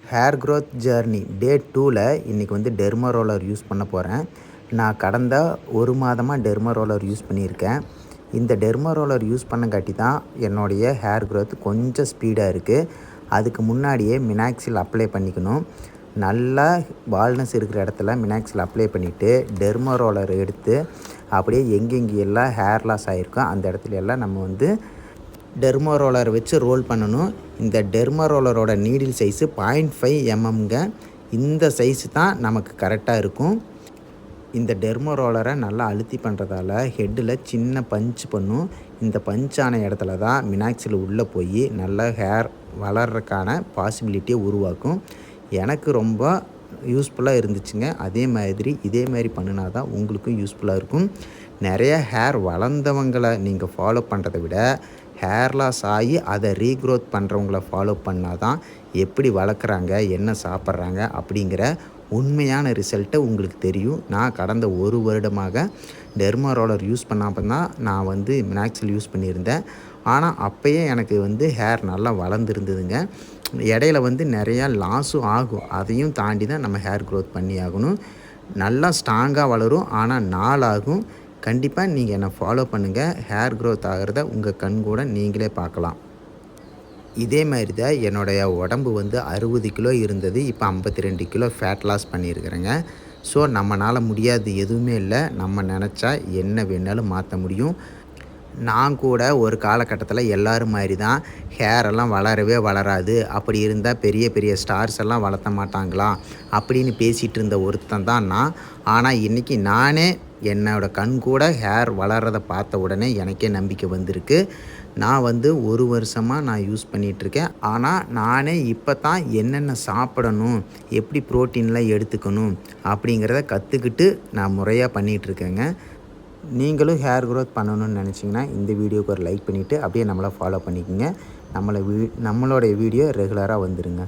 Hair growth journey டே 2ல் இன்றைக்கி வந்து டெர்மா ரோலர் யூஸ் பண்ண போகிறேன். நான் கடந்த 1 மாதமாக டெர்மா ரோலர் யூஸ் பண்ணியிருக்கேன். இந்த டெர்மா ரோலர் யூஸ் பண்ணங்காட்டி தான் என்னுடைய ஹேர் க்ரோத் கொஞ்சம் ஸ்பீடாக இருக்குது. அதுக்கு முன்னாடியே மினாக்சில் அப்ளை பண்ணிக்கணும். நல்லா பால்னஸ் இருக்கிற இடத்துல மினாக்சில் அப்ளை பண்ணிவிட்டு டெர்மா ரோலர் எடுத்து அப்படியே எங்கெங்கெல்லாம் ஹேர் லாஸ் ஆகிருக்கோ அந்த இடத்துல எல்லாம் நம்ம வந்து டெர்மா ரோலர் வச்சு ரோல் பண்ணணும். இந்த டெர்மா ரோலரோட நீடில் சைஸு 0.5 mm. இந்த சைஸு தான் நமக்கு கரெக்டாக இருக்கும். இந்த டெர்மா ரோலரை நல்லா அழுத்தி பண்ணுறதால ஹெட்டில் சின்ன பஞ்ச் பண்ணும். இந்த பஞ்ச் ஆன இடத்துல தான் மினாக்சில் உள்ளே போய் நல்லா ஹேர் வளர்கிறதுக்கான பாசிபிலிட்டியை உருவாக்கும். எனக்கு ரொம்ப யூஸ்ஃபுல்லாக இருந்துச்சுங்க. இதே மாதிரி பண்ணினா தான் உங்களுக்கும் யூஸ்ஃபுல்லாக இருக்கும். நிறைய ஹேர் வளர்ந்தவங்களை நீங்கள் ஃபாலோ பண்ணுறதை விட ஹேர் லாஸ் ஆகி அதை ரீக்ரோத் பண்ணுறவங்கள ஃபாலோ பண்ணால் தான் எப்படி வளர்க்குறாங்க, என்ன சாப்பிட்றாங்க அப்படிங்கிற உண்மையான ரிசல்ட்டை உங்களுக்கு தெரியும். நான் கடந்த 1 வருடமாக டெர்மா ரோலர் யூஸ் பண்ணாமல் தான் நான் வந்து மினாக்சில் யூஸ் பண்ணியிருந்தேன். ஆனால் அப்போயே எனக்கு வந்து ஹேர் நல்லா வளர்ந்துருந்ததுங்க. இடையில வந்து நிறையா லாஸும் ஆகும். அதையும் தாண்டி தான் நம்ம ஹேர் க்ரோத் பண்ணி ஆகணும். நல்லா ஸ்ட்ராங்காக வளரும், ஆனால் நாளாகும். கண்டிப்பாக நீங்கள் என்னை ஃபாலோ பண்ணுங்கள். ஹேர் க்ரோத் ஆகிறத உங்கள் கண் கூட நீங்களே பார்க்கலாம். இதே மாதிரி தான் என்னுடைய உடம்பு வந்து 60 கிலோ இருந்தது. இப்போ 52 கிலோ ஃபேட் லாஸ் பண்ணியிருக்கிறேங்க. ஸோ நம்மளால் முடியாது எதுவுமே இல்லை. நம்ம நினச்சா என்ன வேணாலும் மாற்ற முடியும். நான் கூட ஒரு காலகட்டத்தில் எல்லோரும் மாதிரி தான் ஹேரெல்லாம் வளரவே வளராது, அப்படி இருந்தால் பெரிய பெரிய ஸ்டார்ஸ் எல்லாம் வளர்த்த மாட்டாங்களா அப்படின்னு பேசிகிட்டு இருந்த ஒருத்தன் தான் நான். ஆனால் இன்றைக்கி நானே என்னோடய கண் கூட ஹேர் வளர்கிறத பார்த்த உடனே எனக்கே நம்பிக்கை வந்திருக்கு. நான் வந்து 1 வருஷமாக நான் யூஸ் பண்ணிகிட்ருக்கேன். ஆனால் நானே இப்போ தான் என்னென்ன சாப்பிடணும், எப்படி ப்ரோட்டீன்லாம் எடுத்துக்கணும் அப்படிங்கிறத கற்றுக்கிட்டு நான் முறையாக பண்ணிகிட்ருக்கேங்க. நீங்களும் ஹேர் க்ரோத் பண்ணணும்னு நினச்சிங்கன்னா இந்த வீடியோக்கு ஒரு லைக் பண்ணிவிட்டு அப்படியே நம்மளை ஃபாலோ பண்ணிக்கோங்க. நம்மளோடைய வீடியோ ரெகுலராக வந்துடுங்க.